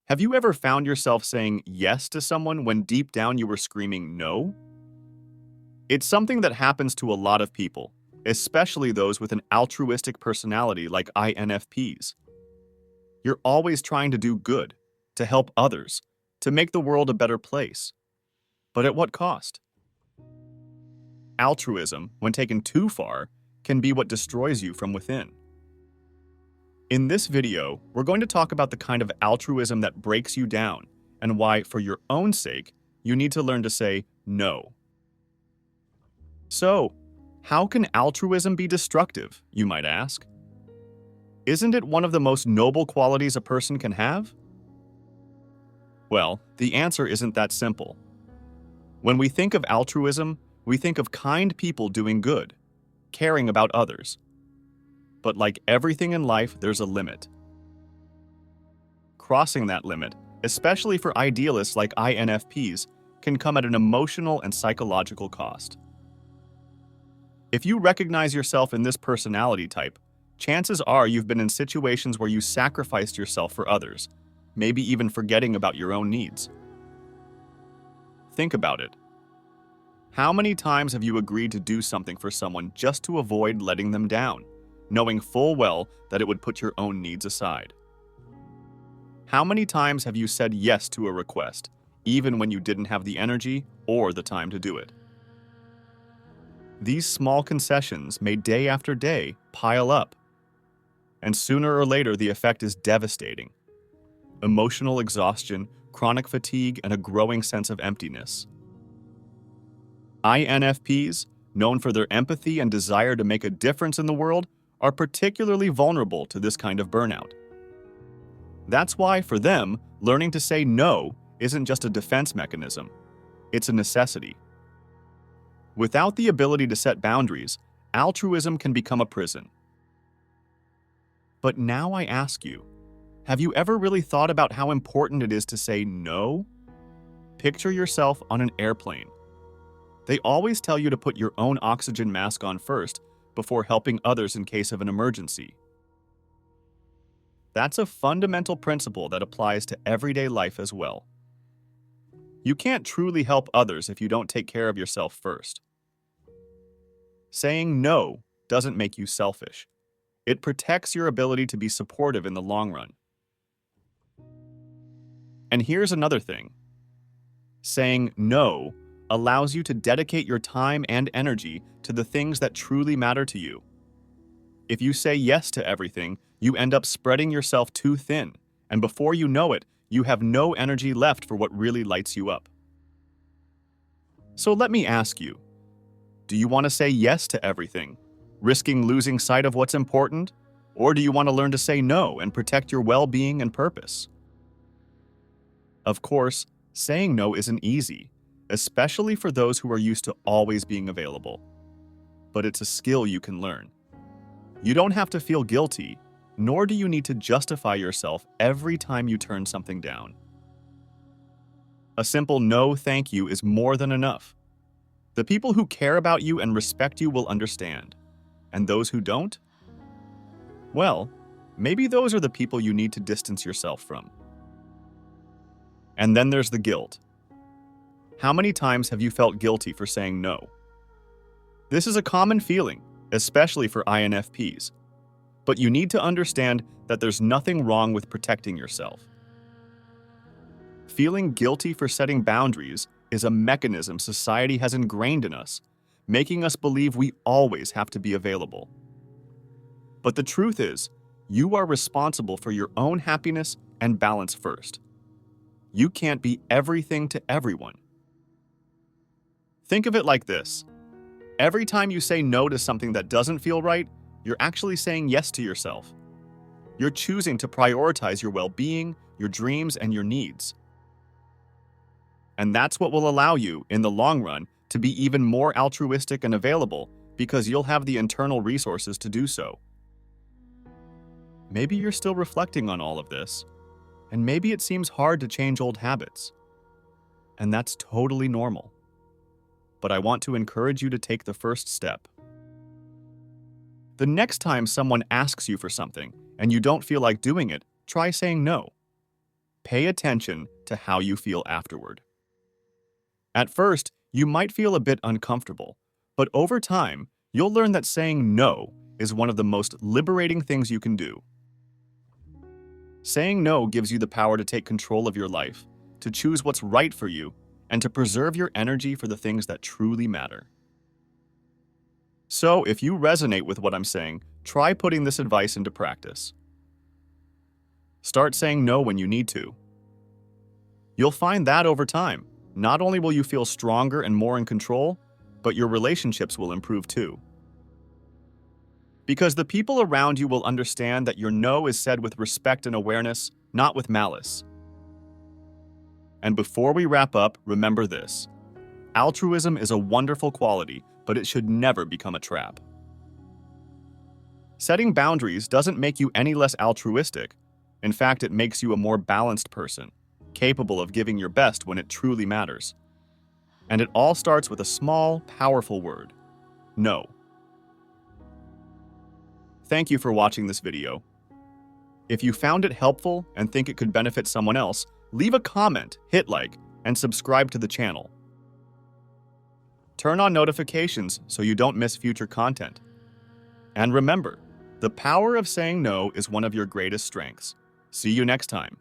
Have you ever found yourself saying yes to someone when deep down you were screaming no? It's something that happens to a lot of people, especially those with an altruistic personality like INFPs. You're always trying to do good, to help others, to make the world a better place. But at what cost? Altruism, when taken too far, can be what destroys you from within. In this video, we're going to talk about the kind of altruism that breaks you down and why, for your own sake, you need to learn to say no. So, how can altruism be destructive, you might ask? Isn't it one of the most noble qualities a person can have? Well, the answer isn't that simple. When we think of altruism, we think of kind people doing good, caring about others. But like everything in life, there's a limit. Crossing that limit, especially for idealists like INFPs, can come at an emotional and psychological cost. If you recognize yourself in this personality type, chances are you've been in situations where you sacrificed yourself for others, maybe even forgetting about your own needs. Think about it. How many times have you agreed to do something for someone just to avoid letting them down, knowing full well that it would put your own needs aside? How many times have you said yes to a request, even when you didn't have the energy or the time to do it? These small concessions, made day after day, pile up. And sooner or later, the effect is devastating. Emotional exhaustion, chronic fatigue, and a growing sense of emptiness. INFPs, known for their empathy and desire to make a difference in the world, are particularly vulnerable to this kind of burnout. That's why, for them, learning to say no isn't just a defense mechanism. It's a necessity. Without the ability to set boundaries, altruism can become a prison. But now I ask you, have you ever really thought about how important it is to say no? Picture yourself on an airplane. They always tell you to put your own oxygen mask on first before helping others in case of an emergency. That's a fundamental principle that applies to everyday life as well. You can't truly help others if you don't take care of yourself first. Saying no doesn't make you selfish. It protects your ability to be supportive in the long run. And here's another thing. Saying no allows you to dedicate your time and energy to the things that truly matter to you. If you say yes to everything, you end up spreading yourself too thin, and before you know it, you have no energy left for what really lights you up. So let me ask you, do you want to say yes to everything, risking losing sight of what's important? Or do you want to learn to say no and protect your well-being and purpose? Of course, saying no isn't easy, especially for those who are used to always being available. But it's a skill you can learn. You don't have to feel guilty, nor do you need to justify yourself every time you turn something down. A simple no thank you is more than enough. The people who care about you and respect you will understand. And those who don't? Well, maybe those are the people you need to distance yourself from. And then there's the guilt. How many times have you felt guilty for saying no? This is a common feeling, especially for INFPs. But you need to understand that there's nothing wrong with protecting yourself. Feeling guilty for setting boundaries is a mechanism society has ingrained in us, making us believe we always have to be available. But the truth is, you are responsible for your own happiness and balance first. You can't be everything to everyone. Think of it like this. Every time you say no to something that doesn't feel right, you're actually saying yes to yourself. You're choosing to prioritize your well-being, your dreams, and your needs. And that's what will allow you, in the long run, to be even more altruistic and available because you'll have the internal resources to do so. Maybe you're still reflecting on all of this, and maybe it seems hard to change old habits. And that's totally normal. But I want to encourage you to take the first step. The next time someone asks you for something and you don't feel like doing it, try saying no. pay attention to how you feel afterward. At first, you might feel a bit uncomfortable, but over time, you'll learn that saying no is one of the most liberating things you can do. Saying no gives you the power to take control of your life, to choose what's right for you, and to preserve your energy for the things that truly matter. So, if you resonate with what I'm saying, try putting this advice into practice. Start saying no when you need to. You'll find that over time, not only will you feel stronger and more in control, but your relationships will improve too. Because the people around you will understand that your no is said with respect and awareness, not with malice. And before we wrap up, remember this. Altruism is a wonderful quality, but it should never become a trap. Setting boundaries doesn't make you any less altruistic. In fact, it makes you a more balanced person, capable of giving your best when it truly matters. And it all starts with a small, powerful word: no. Thank you for watching this video. If you found it helpful and think it could benefit someone else, leave a comment, hit like, and subscribe to the channel. Turn on notifications so you don't miss future content. And remember, the power of saying no is one of your greatest strengths. See you next time.